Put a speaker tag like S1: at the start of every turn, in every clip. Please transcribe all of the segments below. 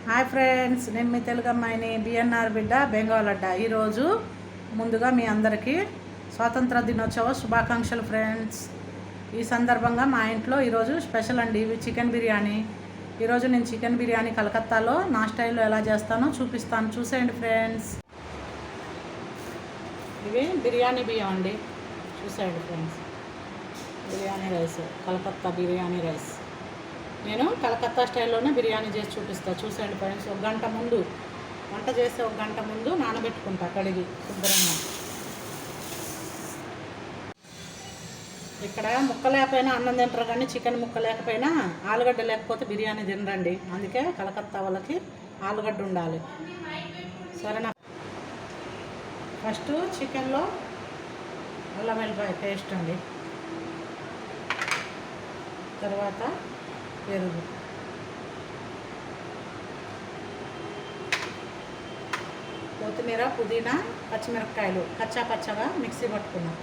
S1: Hi friends, నేను మీ తెలుగు అమ్మాయిని BNR బిడ్డ బెంగాల్ అడ్డ. ఈరోజు ముందుగా మీ అందరికీ స్వాతంత్ర దినోత్సవ శుభాకాంక్షలు ఫ్రెండ్స్. ఈ సందర్భంగా మా ఇంట్లో ఈరోజు స్పెషల్ అండి, ఇవి చికెన్ బిర్యానీ. ఈరోజు నేను చికెన్ బిర్యానీ కలకత్తాలో నా స్టైల్లో ఎలా చేస్తానో చూపిస్తాను, చూసేయండి ఫ్రెండ్స్. ఇవి బిర్యానీ బియ్యం అండి, చూసేయండి friends. Biryani rice, Calcutta biryani rice. నేను కలకత్తా స్టైల్లోనే బిర్యానీ చేసి చూపిస్తాను, చూసేయండి ఫ్రెండ్స్. ఒక గంట ముందు వంట చేస్తే ఒక గంట ముందు నానబెట్టుకుంటా కడిగి శుభ్రంగా. ఇక్కడ ముక్క లేకపోయినా అన్నం తింటారు, కానీ చికెన్ ముక్క లేకపోయినా ఆలుగడ్డ లేకపోతే బిర్యానీ తినరండి. అందుకే కలకత్తా వాళ్ళకి ఆలుగడ్డ ఉండాలి, సరేనా. ఫస్ట్ చికెన్లో అల్లం వెల్లిపాయ పేస్ట్ అండి, తర్వాత పెరుగు, కొత్తిమీర, పుదీనా, పచ్చిమిరపకాయలు కచ్చా పచ్చగా మిక్సీ పట్టుకున్నాం.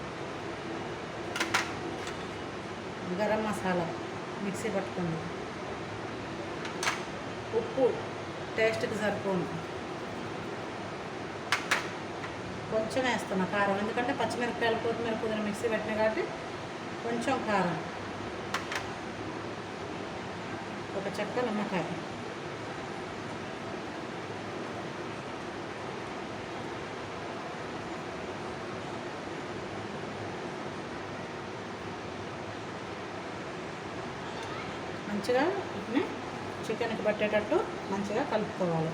S1: గరం మసాలా మిక్సీ పట్టుకుంది. ఉప్పు టేస్ట్కి సరిపోను, కొంచెం వేస్తున్నా కారం, ఎందుకంటే పచ్చిమిరపకాయలు, కొత్తిమీర, పుదీనా మిక్సీ పెట్టినా కాబట్టి కొంచెం కారం, ఒక చెక్క నిమ్మకాయ, మంచిగా వీటిని చికెన్కి పట్టేటట్టు మంచిగా కలుపుకోవాలి.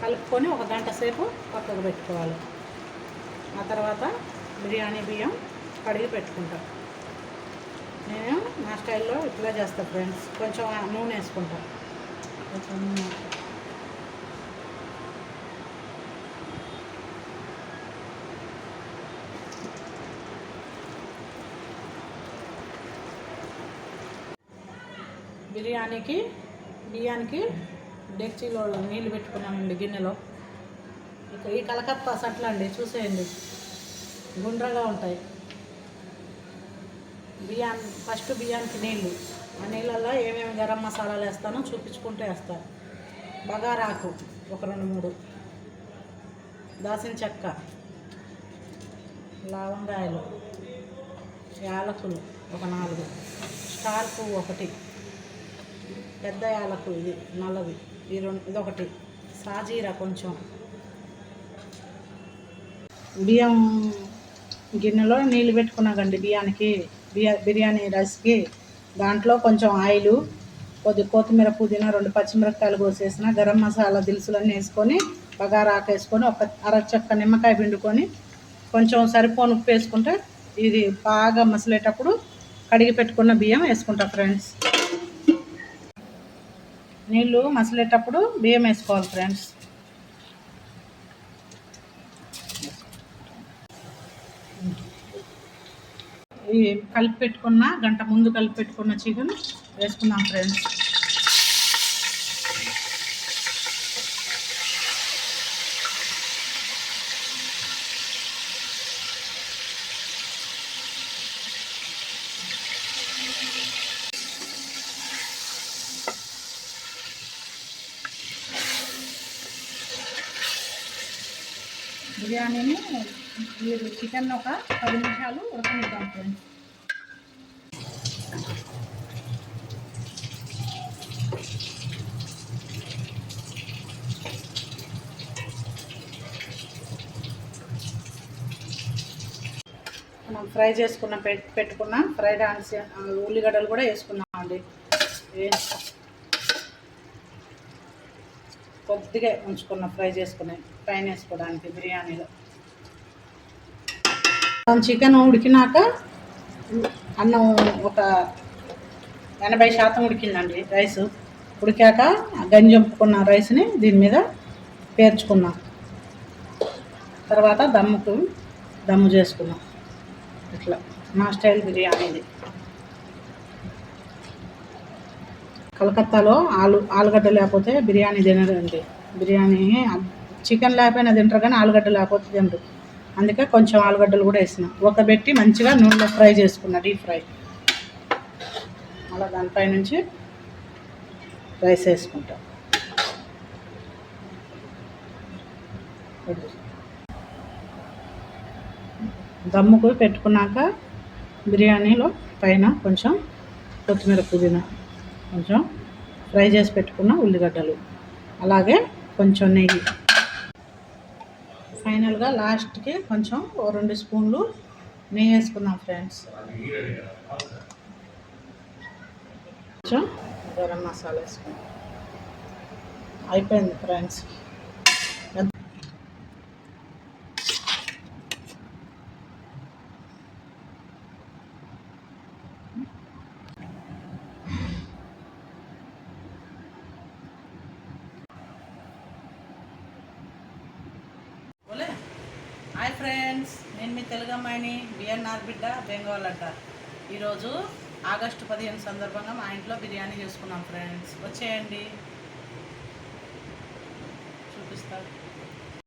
S1: కలుపుకొని ఒక గంట సేపు పక్కకు పెట్టుకోవాలి. ఆ తర్వాత బిర్యానీ బియ్యం కడిగి పెట్టుకుంటాం. నేను నా స్టైల్లో ఇట్లా చేస్తాను ఫ్రెండ్స్. కొంచెం నూనె వేసుకుంటా, కొంచెం నూనె. బియ్యానికి డెక్చీలో నీళ్ళు పెట్టుకున్నానండి, గిన్నెలో. ఇక ఈ కలకత్తా సట్ల అండి, చూసేయండి, గుండ్రగా ఉంటాయి. ఫస్ట్ బియ్యానికి నీళ్ళు, ఆ నీళ్ళల్లో ఏమేమి గరం మసాలాలు వేస్తానో చూపించుకుంటూ వేస్తాను. బగారాకు ఒక 2-3, దాల్చిన చెక్క, లవంగాయలు, యాలకులు ఒక 4, స్టార్ పువ్వు 1, పెద్ద యాలకు ఇది నల్లది, ఇదొకటి, సాజీరా కొంచెం. బియ్యం గిన్నెలో నీళ్ళు పెట్టుకున్నాకండి బిర్యానీ రైస్కి. దాంట్లో కొంచెం ఆయిలు, కొత్తిమీర, పుదీనా, 2 పచ్చిమిరపకాయలు కోసేసిన, గరం మసాలా దినుసులన్నీ వేసుకొని, బగారా ఆకు వేసుకొని, ఒక అరచెక్క నిమ్మకాయ పిండుకొని, కొంచెం సరిపోను ఉప్పు వేసుకుంటే ఇది బాగా మసిలేటప్పుడు కడిగి పెట్టుకున్న బియ్యం వేసుకుంటా ఫ్రెండ్స్. నీళ్ళు మసిలేటప్పుడు బియ్యం వేసుకోవాలి ఫ్రెండ్స్. ఈ గంట ముందు కలిపి పెట్టుకున్న చికెన్ వేసుకుందాం ఫ్రెండ్స్. బిర్యానీని చికెన్ ఒక 10 నిమిషాలు ఉడకనిద్దాం ఫ్రెండ్స్. మనం ఫ్రై చేసుకున్న పెట్టుకున్న ఫ్రైడ్ ఉల్లిగడ్డలు కూడా వేసుకున్నామండి. కొద్దిగా ఉంచుకున్న ఫ్రై చేసుకుని పైన వేసుకోవడానికి బిర్యానీలో. చికెన్ ఉడికినాక అన్నం ఒక 80% ఉడికిందండి రైస్. ఉడికాక గంజంపుకున్న రైస్ని దీని మీద పేర్చుకున్నాం. తర్వాత దమ్ము చేసుకున్నాం. ఇట్లా మా స్టైల్ బిర్యానీది. కలకత్తాలో ఆలుగడ్డ లేకపోతే బిర్యానీ తినరండి. బిర్యానీ చికెన్ లేకపోయినా తింటారు, కానీ ఆలుగడ్డ లేకపోతే తినరు. అందుకే కొంచెం ఆలుగడ్డలు కూడా వేసిన, ఉడకబెట్టి మంచిగా నూనెలో ఫ్రై చేసుకున్నా, డీప్ ఫ్రై. అలా దానిపై నుంచి రైస్ వేసుకుంటాం. దమ్ముకు పెట్టుకున్నాక బిర్యానీలో పైన కొంచెం కొత్తిమీర పుదీనా, కొంచెం ఫ్రై చేసి పెట్టుకున్న ఉల్లిగడ్డలు, అలాగే కొంచెం నెయ్యి, ఫైనల్గా లాస్ట్కి కొంచెం 2 స్పూన్లు నెయ్యి వేసుకుందాం ఫ్రెండ్స్. కొంచెం గరం మసాలా వేసుకుందాం. అయిపోయింది ఫ్రెండ్స్. హాయ్ ఫ్రెండ్స్, నేను మీ తెలుగు అమ్మాయిని, బిఎన్ఆర్ బిడ్డ, బెంగాల్ అడ్డ. ఈరోజు ఆగస్టు 15 సందర్భంగా మా ఇంట్లో బిర్యానీ చేసుకున్నాం ఫ్రెండ్స్. వచ్చేయండి, చూపిస్తారు.